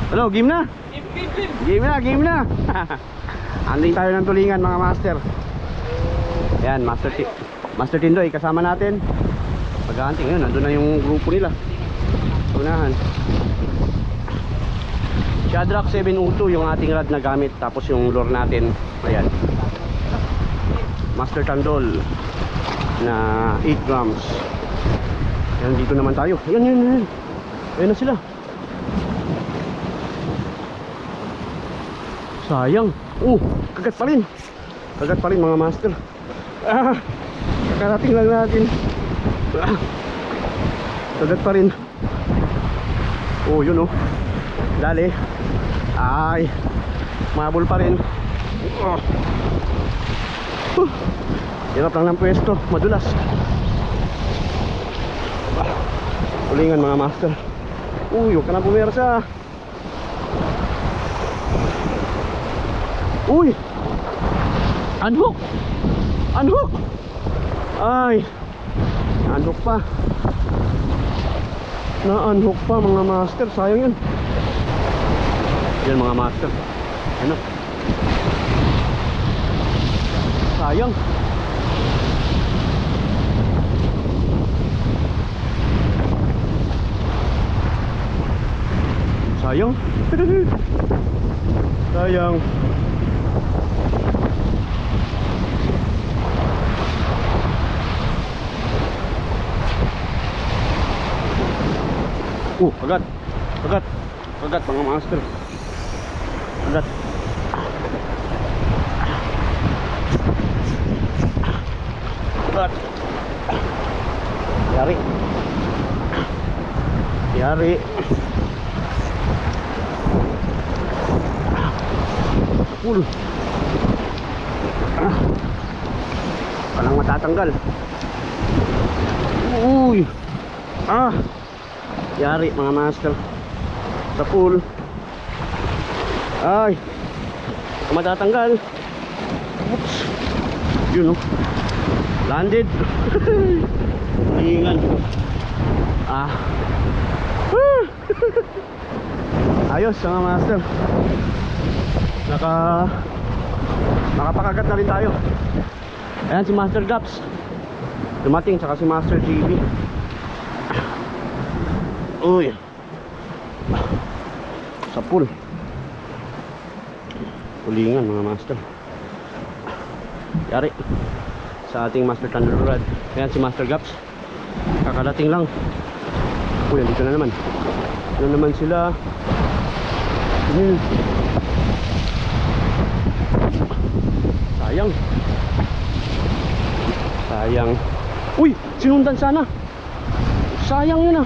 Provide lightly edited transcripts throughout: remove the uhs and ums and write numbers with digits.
Ano, game na? Game na, game na. Anding tayo ng tulingan mga master. Ayan, Master Tindoy, kasama natin. Pag-aanting, yun, nandun na yung grupo nila. Unahan. Shadrack 702 yung ating rod na gamit. Tapos yung lure natin, ayan, Master Tandol na 8 grams. Ayan, dito naman tayo. Ayan, ayan, ayan. Ayan na sila. Sayang. Kagat pa rin. Kagat pa rin mga master. Kakarating lang natin. Kagat pa rin. Yun dali. Ay, mabul pa rin. Hirap lang ng pwesto. Madulas. Ulingan mga master. Huwag ka na pumersa. Unhook. Unhook. Ay, unhook pa. Na-unhook pa mga master. Sayang yun. Yan mga master. Ano? Sayang. Sayang. Sayang. Kagat. Kagat. Kagat mga master. Kagat. Kagat. Yari. Yari. Full. Walang matatanggal. Yari mga master. Sa pool. Ay, matatanggal. Oops. Yun landed. Ingan. Ayos mga master. Nakapakagat na rin tayo. Ayan si Master Gaps dumating, saka si Master GB. Sa pool. Tulingan mga master. Yari sa ating Master Thunder Rod. Ayan si Master Gaps, kakadating lang. Dito na naman. Ano naman sila? Sayang. Sayang. Sinundan sana. Sayang yun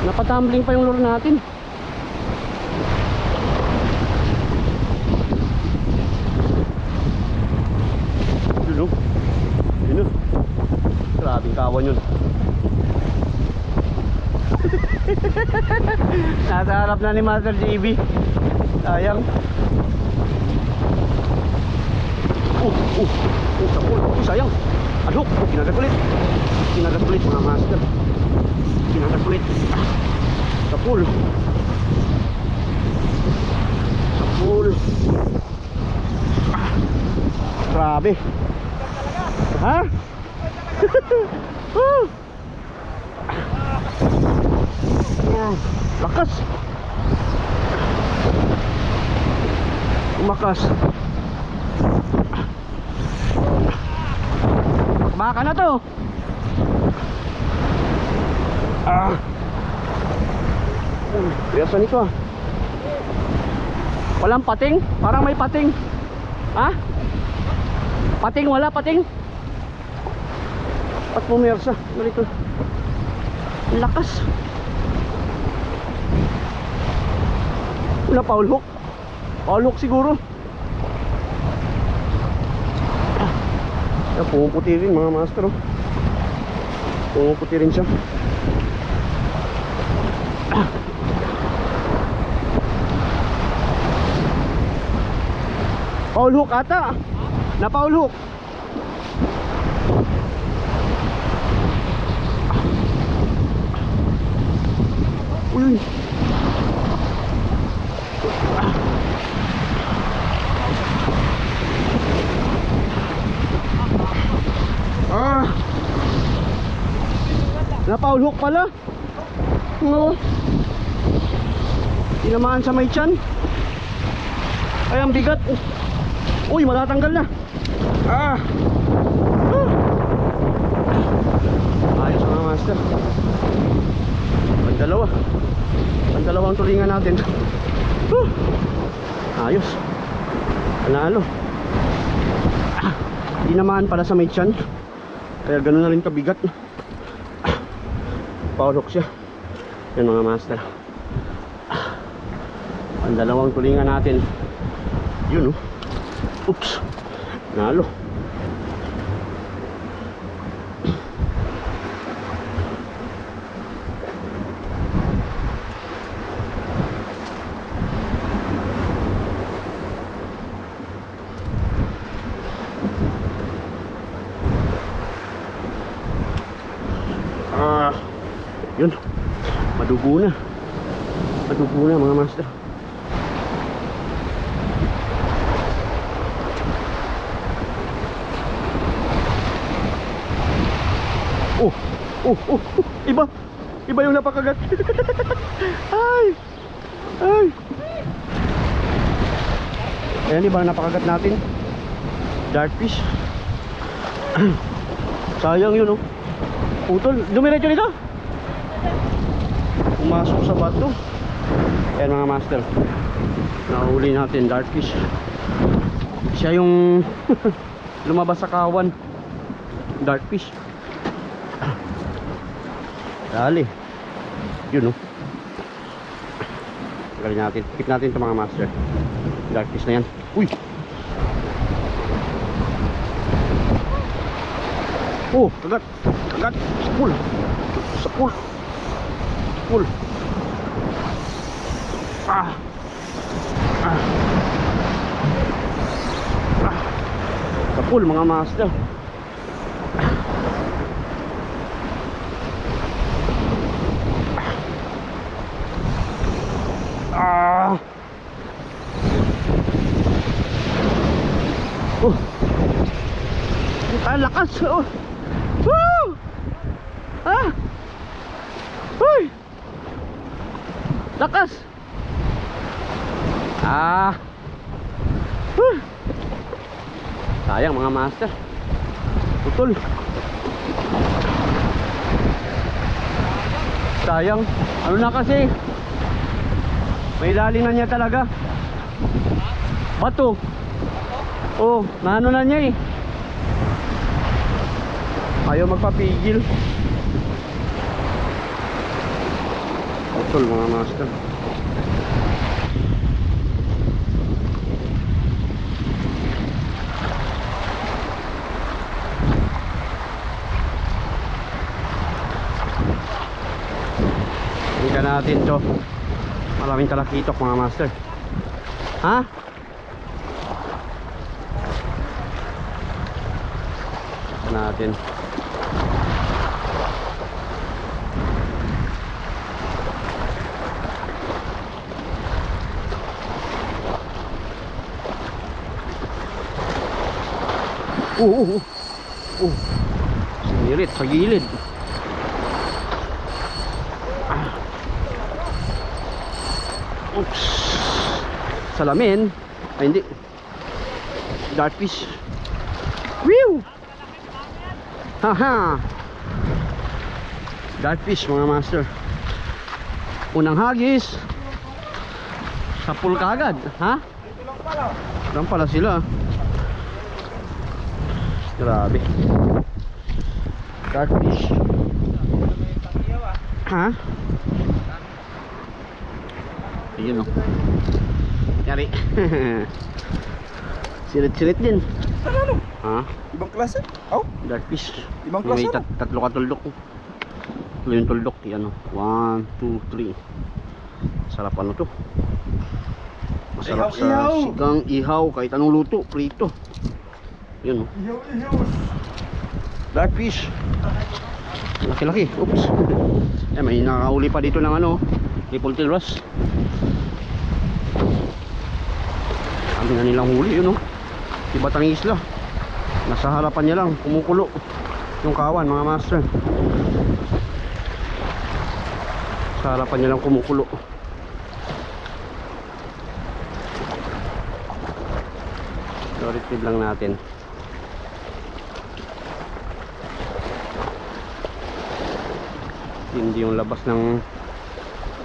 napatumbling pa yung lure natin. Yun grabing kawan yun. Nasa harap na ni Master GB. Sayang. Sayang. Aduk, kinagat ulit. Kinagat ulit mga master. Kinagat ulit. Sa pool. Sa pool. Grabe. Ha? Lakas. Umakas. Baka na to. Biasa nito Walang pating? Parang may pating. Pating wala, pating. At pumersa. Narito. Lakas. Wala, foul hook. Foul hook siguro. Pumuputi rin mga master. Pumuputi rin siya. Foul hook ata. Na foul hook. foul hook pala. No. Tinamaan sa may tiyan. Ay, ang bigat. Uy, matatanggal na. Ah. Ayos mga master. Pandalawang tulingan natin. Ayos. Panalo. Tinamaan pala sa may tiyan. Kaya gano'n na rin kabigat. Power hook siya. Yan mga master. Pandalawang tulingan natin. Yun oh. Oops. Nalo. Yun. Madugo na mga master. Iba yung napakagat. Ay. Ayan, iba napakagat natin. Dartfish. Sayang yun oh. Putol, dumiretso dito. Pumasok sa bato. Ayan mga master, nahuli natin dartfish. Siya yung lumabas sa kawan. Dartfish. Dali. Yun oh. Galing natin. Pick natin ito mga master. Dartfish na yan. Uy. Oh, kagat. Sapul. Sapul mga master. Ang lakas oh. Woo! Uy! Lakas! Sayang mga master. Putol. Sayang. Ano na kasi? May lalim na niya talaga. Bato. Oh, naano na niya eh. Ayaw magpapigil. Putol mga master. Tingnan natin to. Maraming talakitok mga master. Ha? Natin. Sinirit sa gilid. Oops. Salamin. Ay hindi. Dartfish. Whew. Haha. Dartfish mga master. Unang hagis. Sapul kagad. Ha? Lang pala sila. Grabe. Dartfish. Ha? Ayun o. Yari. Sirit-sirit din. Ano? Ha? Ibang klase? Oh? Dartfish. Ibang klase? May tatlo ka tuldok. Ito yung tuldok. Yan o. 1, 2, 3. Sarap ano to. Masarap sa sigang ihaw. Kahit anong luto. Prito. Yun o. Ihaw. Dartfish. Laki-laki. Oops. May nakahuli pa dito ng ano. Triple tail wrasse. Kami na nilang huli yun o. Ibatang isla. Nasa harapan niya lang. Kumukulo yung kawan mga master. Sa harapan niya lang kumukulo. So retrieve lang natin. Hindi yung labas ng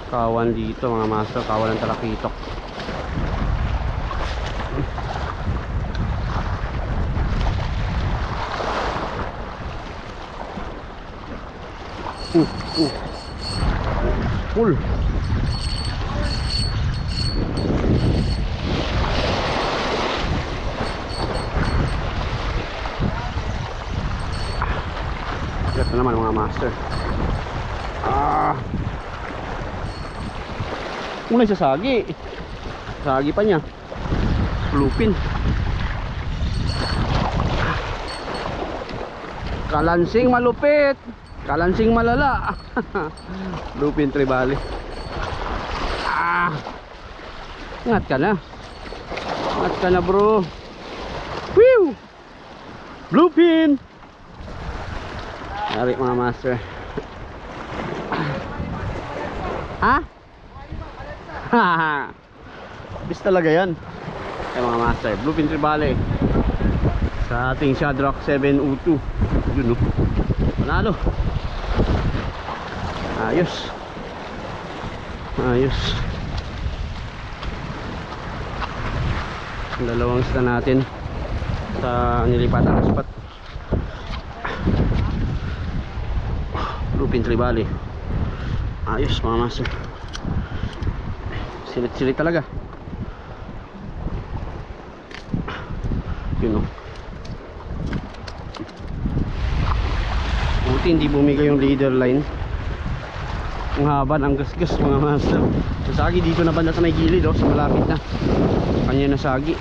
kawan dito mga master, kawan ng talakitok. Full. Ito naman mga master. Muna sa sagi. Sagi pa niya. Lupin. Kalansing malupit. Kalansing malala. Lupin tribali. Ingat ka na. Ingat ka na bro. Whew! Lupin. Dari mga master. Ha? Bis talaga yan. Ay mga master, Bluefin Tribali sa ating Shadrock 702. Yun o, panalo. Ayos. Ayos. Ang dalawang isda natin sa nilipatan na spot. Bluefin Tribali. Ayos mga master. Silit-silit talaga. Yun o. Buti hindi bumigay yung leader line. Ang haba ng gasgas mga master. Sasagi dito na banda sa may gilid o, sa malapit na kanya nasagi.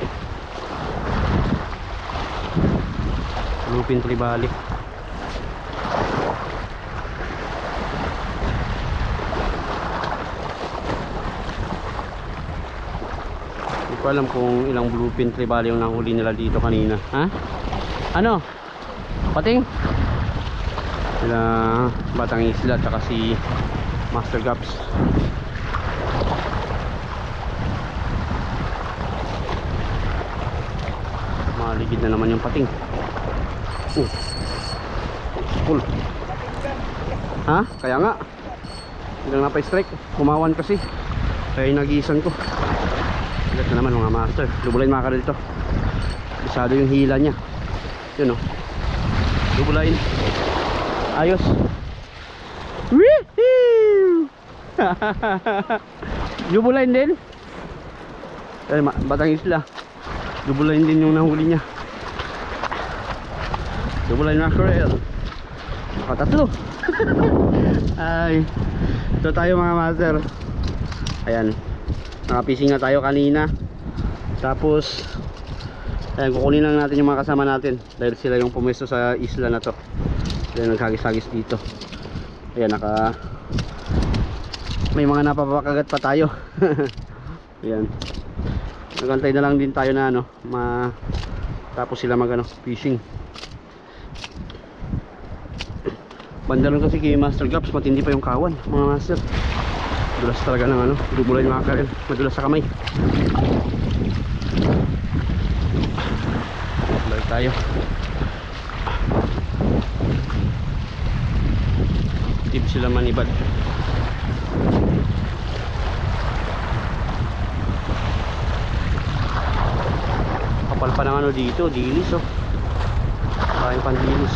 Bluefin Tribali. Hindi ko alam kung ilang Bluefin Tribali yung nahuli nila dito kanina. Ha? Ano? Pating? Sila Batang Isla at si Master Gaps. Maligid na naman yung pating. Full. Ha? Kaya nga bilang napa-strike, kumawan kasi. Kaya nag-iisan ko. Bigat na naman mga master. Lubulain mga ka dito. Bisado yung hila niya. Yun o. Lubulain. Ayos. Woohoo! Lubulain din. Eh, Batang Isla. Lubulain din yung nahuli niya. Lubulain mackerel. Nakatatlo. Ay. Ito tayo mga master. Ayan. Nakapising na tayo kanina. Tapos ayan, kukunin lang natin yung mga kasama natin. Dahil sila yung pumesto sa isla na to. Sila naghagis-hagis dito. Ayan, may mga napapakagat pa tayo. Ayan. Nagantay na lang din tayo na tapos sila fishing. Bandaron kasi kay Master Gaps, matindi pa yung kawan mga master. Madulas talaga ng dubulay yung mackerel. Madulas sa kamay. Balik tayo. Tip sila manibad. Kapal pa ng dito, dilis oh. Maraming pandilis.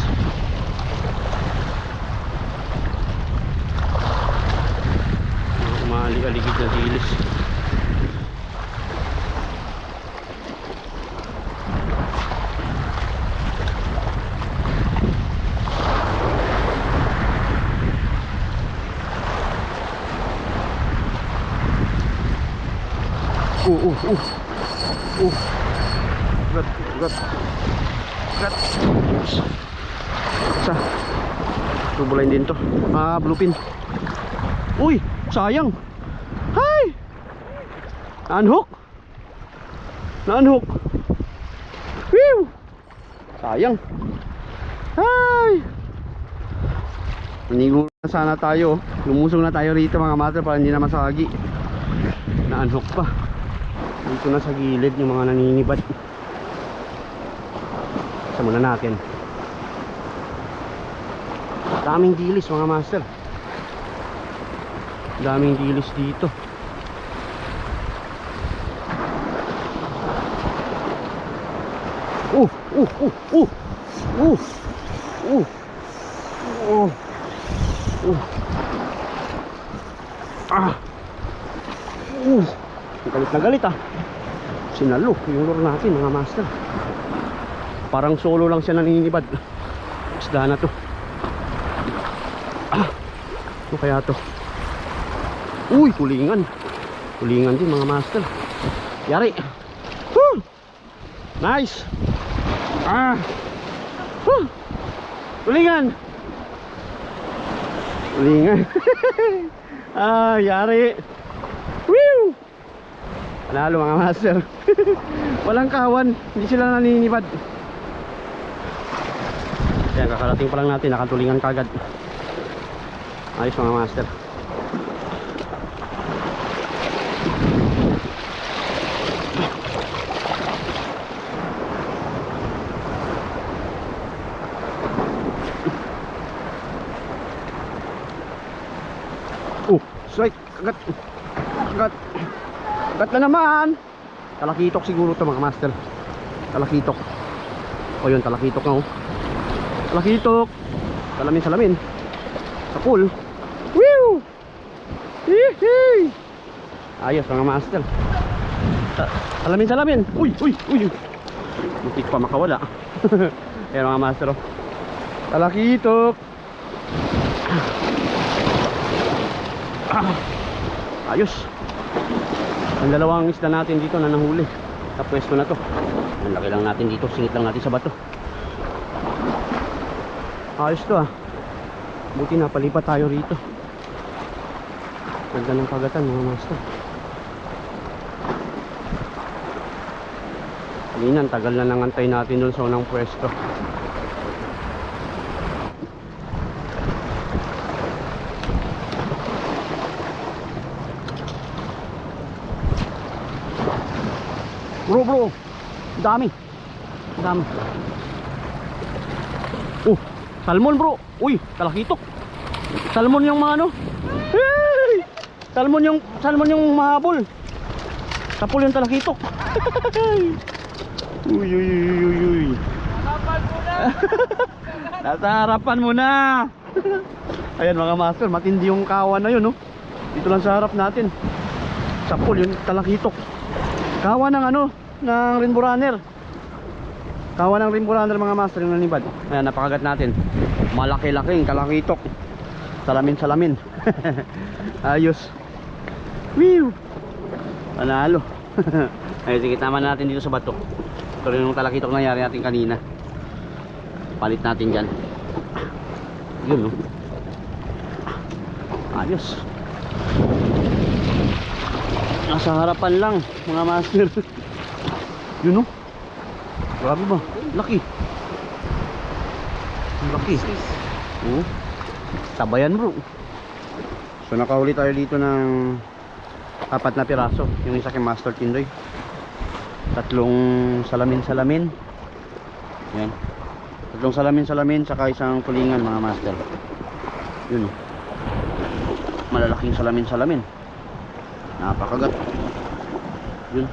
Umaalig-aligid na dilis. Gat. Sa tubulain din to. Bluefin. Uy, sayang. Hay! Naanhook. Whew! Sayang. Hay! Naniguro na sana tayo. Lumusong na tayo rito mga master para hindi na masagi. Na-unhook pa. Dito na sa gilid yung mga naninibad. Isa muna natin. Daming dilis mga master. Daming dilis dito. Galit na galit ah. Sinalo yung lure natin mga master. Parang solo lang siya naninibad. Isda na to. Ano kaya to? Uy, tulingan. Tulingan din mga master. Yari. Woo! Nice. Woo! Tulingan. Tulingan. Yari. Woo! Panalo mga master. Walang kawan, hindi sila naninibad. Ayan, kakarating pa lang natin, nakatulingan kagad. Ayos mga master. Strike, kagat. Kagat. Kagat na naman. Talakitok siguro to mga master. Talakitok. O yun, talakitok na oh. Talakitok. Salamin. Sa pool. Woo! Hihi! Ayos mga master. Salamin. Uy. Muntik pa makawala. Ayan mga master oh. Talakitok. Ayos. Ang dalawang isda natin dito na nahuli sa pwesto na to. Ang laki lang natin dito, singit lang natin sa bato. Ayos to ah. Buti napalipat tayo rito. Ganda ng kagatan mga master. Kanina, tagal na nangantay natin dun sa unang pwesto. Bro, dami. Salmon bro. Uy, talakitok. Salmon yung mga ano. Hey! Salmon yung mahabol. Tapol yung talakitok. Uy. Nasa harapan mo na. Ayan mga master, matindi yung kawan na yun no. Dito lang sa harap natin. Sapol yung talakitok. Kawan ng ano, ng rainbow runner. Kawan ng rainbow runner mga master yung nanibad. Ayan, napakagat natin. Malaki-laking talakitok. Salamin. Ayos. Whew! Panalo. Ay, sige, tama natin dito sa bato. Ito rin yung talakitok na nangyari natin kanina. Palit natin dyan. Yun no. Ayos. Nasa harapan lang mga master. Yun no. Grabe ba? Laki. Oo. Tabayan bro. So nakahuli tayo dito ng 4 na piraso. Yung isa kay Master Tindoy. 3 salamin. Yan. 3 salamin saka isang tulingan mga master. Yun. Malalaking salamin. Napakagat. Yun.